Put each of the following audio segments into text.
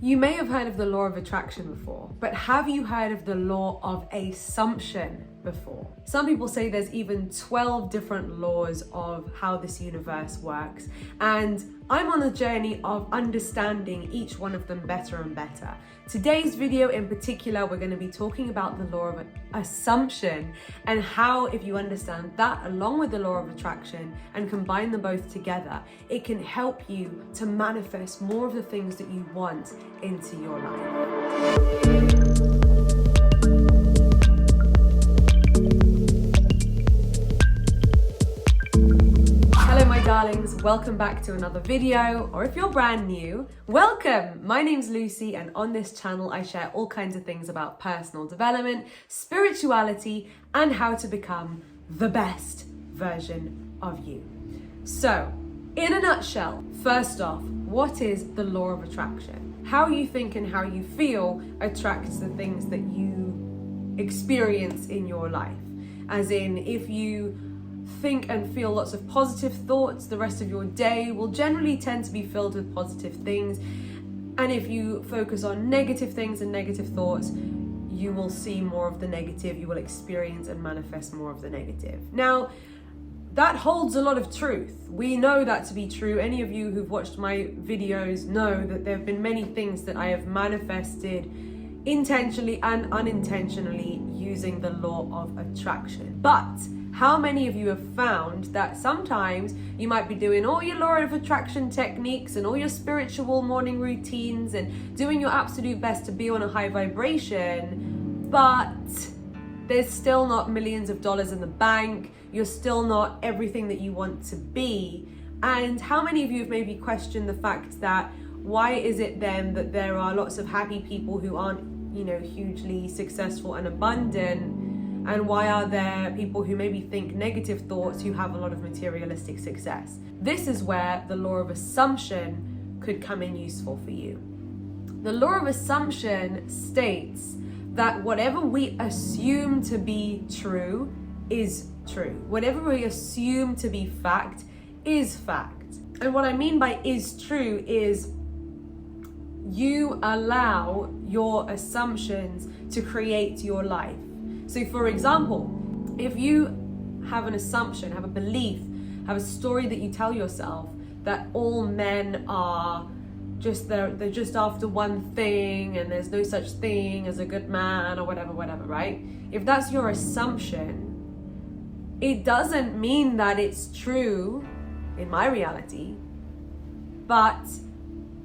You may have heard of the law of attraction before, but have you heard of the law of assumption before? Some people say there's even 12 different laws of how this universe works, and I'm on a journey of understanding each one of them better and better. Today's video in particular, we're going to be talking about the law of assumption and how, if you understand that along with the law of attraction and combine them both together, it can help you to manifest more of the things that you want into your life. Darlings, welcome back to another video, or if you're brand new, welcome! My name's Lucy, and on this channel I share all kinds of things about personal development, spirituality, and how to become the best version of you. So, in a nutshell, first off, what is the law of attraction? How you think and how you feel attracts the things that you experience in your life. As in, if you think and feel lots of positive thoughts, the rest of your day will generally tend to be filled with positive things. And if you focus on negative things and negative thoughts, you will see more of the negative, you will experience and manifest more of the negative. Now, that holds a lot of truth. We know that to be true. Any of you who've watched my videos know that there have been many things that I have manifested intentionally and unintentionally using the law of attraction. But how many of you have found that sometimes you might be doing all your law of attraction techniques and all your spiritual morning routines and doing your absolute best to be on a high vibration, but there's still not millions of dollars in the bank, you're still not everything that you want to be? And how many of you have maybe questioned the fact that why is it then that there are lots of happy people who aren't, hugely successful and abundant? And why are there people who maybe think negative thoughts who have a lot of materialistic success? This is where the law of assumption could come in useful for you. The law of assumption states that whatever we assume to be true is true. Whatever we assume to be fact is fact. And what I mean by is true is you allow your assumptions to create your life. So for example, if you have an assumption, have a belief, have a story that you tell yourself that all men are they're just after one thing and there's no such thing as a good man or whatever, right? If that's your assumption, it doesn't mean that it's true in my reality, but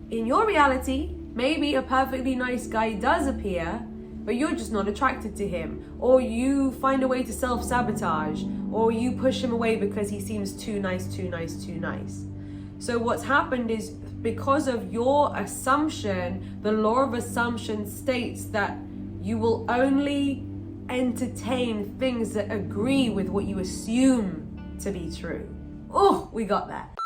in your reality, maybe a perfectly nice guy does appear, but you're just not attracted to him, or you find a way to self-sabotage, or you push him away because he seems too nice. So what's happened is, because of your assumption, the law of assumption states that you will only entertain things that agree with what you assume to be true. Oh, we got that.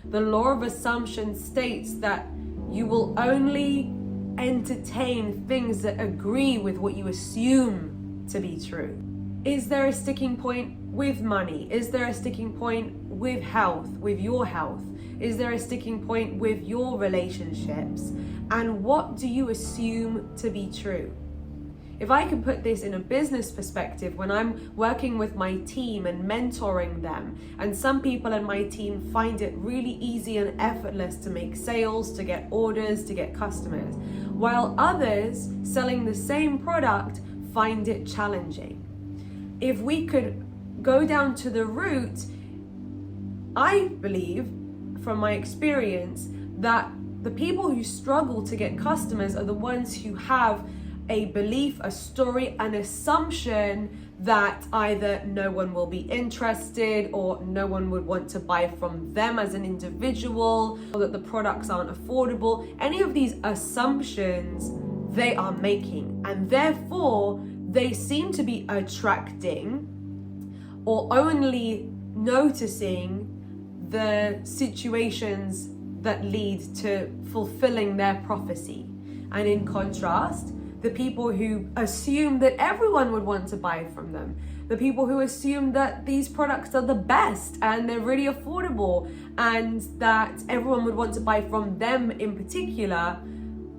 The law of assumption states that you will only entertain things that agree with what you assume to be true. Is there a sticking point with money? Is there a sticking point with health, with your health? Is there a sticking point with your relationships? And what do you assume to be true? If I can put this in a business perspective, when I'm working with my team and mentoring them, and some people in my team find it really easy and effortless to make sales, to get orders, to get customers, while others selling the same product find it challenging. If we could go down to the root, I believe from my experience that the people who struggle to get customers are the ones who have a belief, a story, an assumption that either no one will be interested or no one would want to buy from them as an individual, or that the products aren't affordable. Any of these assumptions they are making, and therefore they seem to be attracting or only noticing the situations that lead to fulfilling their prophecy. And in contrast, the people who assume that everyone would want to buy from them, The people who assume that these products are the best and they're really affordable and that everyone would want to buy from them in particular,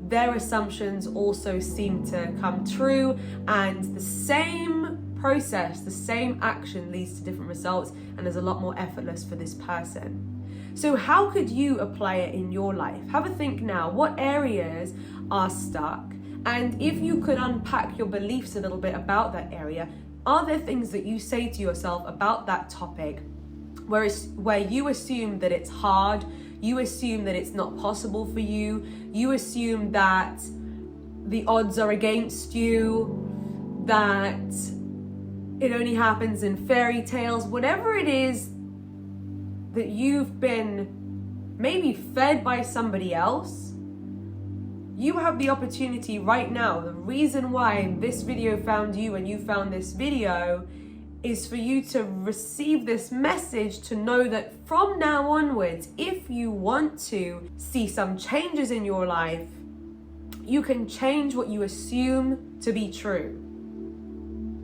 their assumptions also seem to come true, and the same process, the same action leads to different results and is a lot more effortless for this person. So how could you apply it in your life? Have a think now. What areas are stuck? And if you could unpack your beliefs a little bit about that area, are there things that you say to yourself about that topic where you assume that it's hard, you assume that it's not possible for you, you assume that the odds are against you, that it only happens in fairy tales, whatever it is that you've been maybe fed by somebody else, you have the opportunity right now. The reason why this video found you and you found this video is for you to receive this message, to know that from now onwards, if you want to see some changes in your life, you can change what you assume to be true.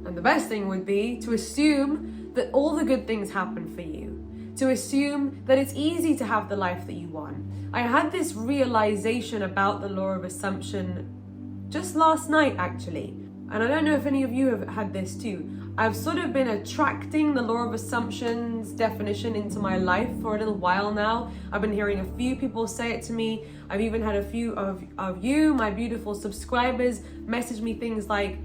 And the best thing would be to assume that all the good things happen for you, to assume that it's easy to have the life that you want. I had this realization about the law of assumption just last night, actually. And I don't know if any of you have had this too. I've sort of been attracting the law of assumptions definition into my life for a little while now. I've been hearing a few people say it to me. I've even had a few of you, my beautiful subscribers, message me things like,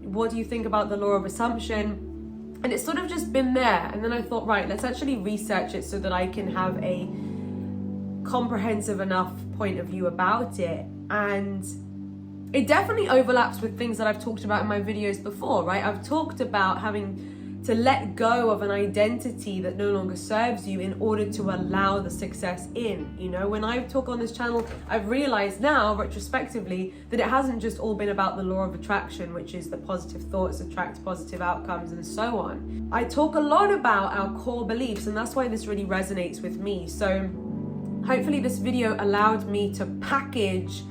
what do you think about the law of assumption? And it's sort of just been there. And then I thought, right, let's actually research it so that I can have a comprehensive enough point of view about it. And it definitely overlaps with things that I've talked about in my videos before, right? I've talked about having to let go of an identity that no longer serves you in order to allow the success in. You know, when I talk on this channel, I've realized now, retrospectively, that it hasn't just all been about the law of attraction, which is that positive thoughts attract positive outcomes and so on. I talk a lot about our core beliefs, and that's why this really resonates with me. So hopefully this video allowed me to package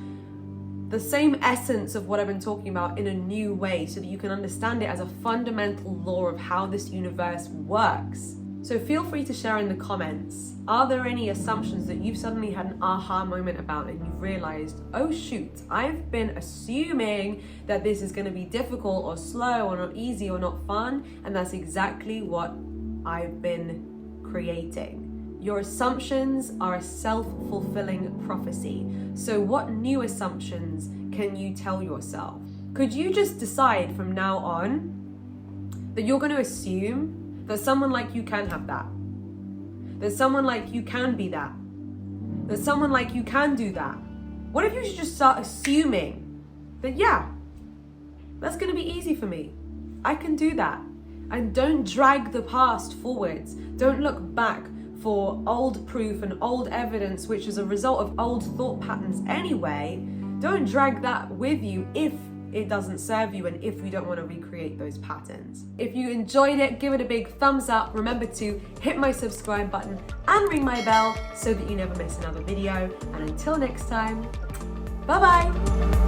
the same essence of what I've been talking about in a new way so that you can understand it as a fundamental law of how this universe works. So feel free to share in the comments. Are there any assumptions that you've suddenly had an aha moment about and you've realized, oh shoot, I've been assuming that this is going to be difficult or slow or not easy or not fun, and that's exactly what I've been creating. Your assumptions are a self-fulfilling prophecy. So what new assumptions can you tell yourself? Could you just decide from now on that you're going to assume that someone like you can have that? That someone like you can be that? That someone like you can do that? What if you should just start assuming that, yeah, that's going to be easy for me. I can do that. And don't drag the past forwards. Don't look back for old proof and old evidence, which is a result of old thought patterns anyway. Don't drag that with you if it doesn't serve you and if you don't want to recreate those patterns. If you enjoyed it, give it a big thumbs up. Remember to hit my subscribe button and ring my bell so that you never miss another video. And until next time, bye-bye.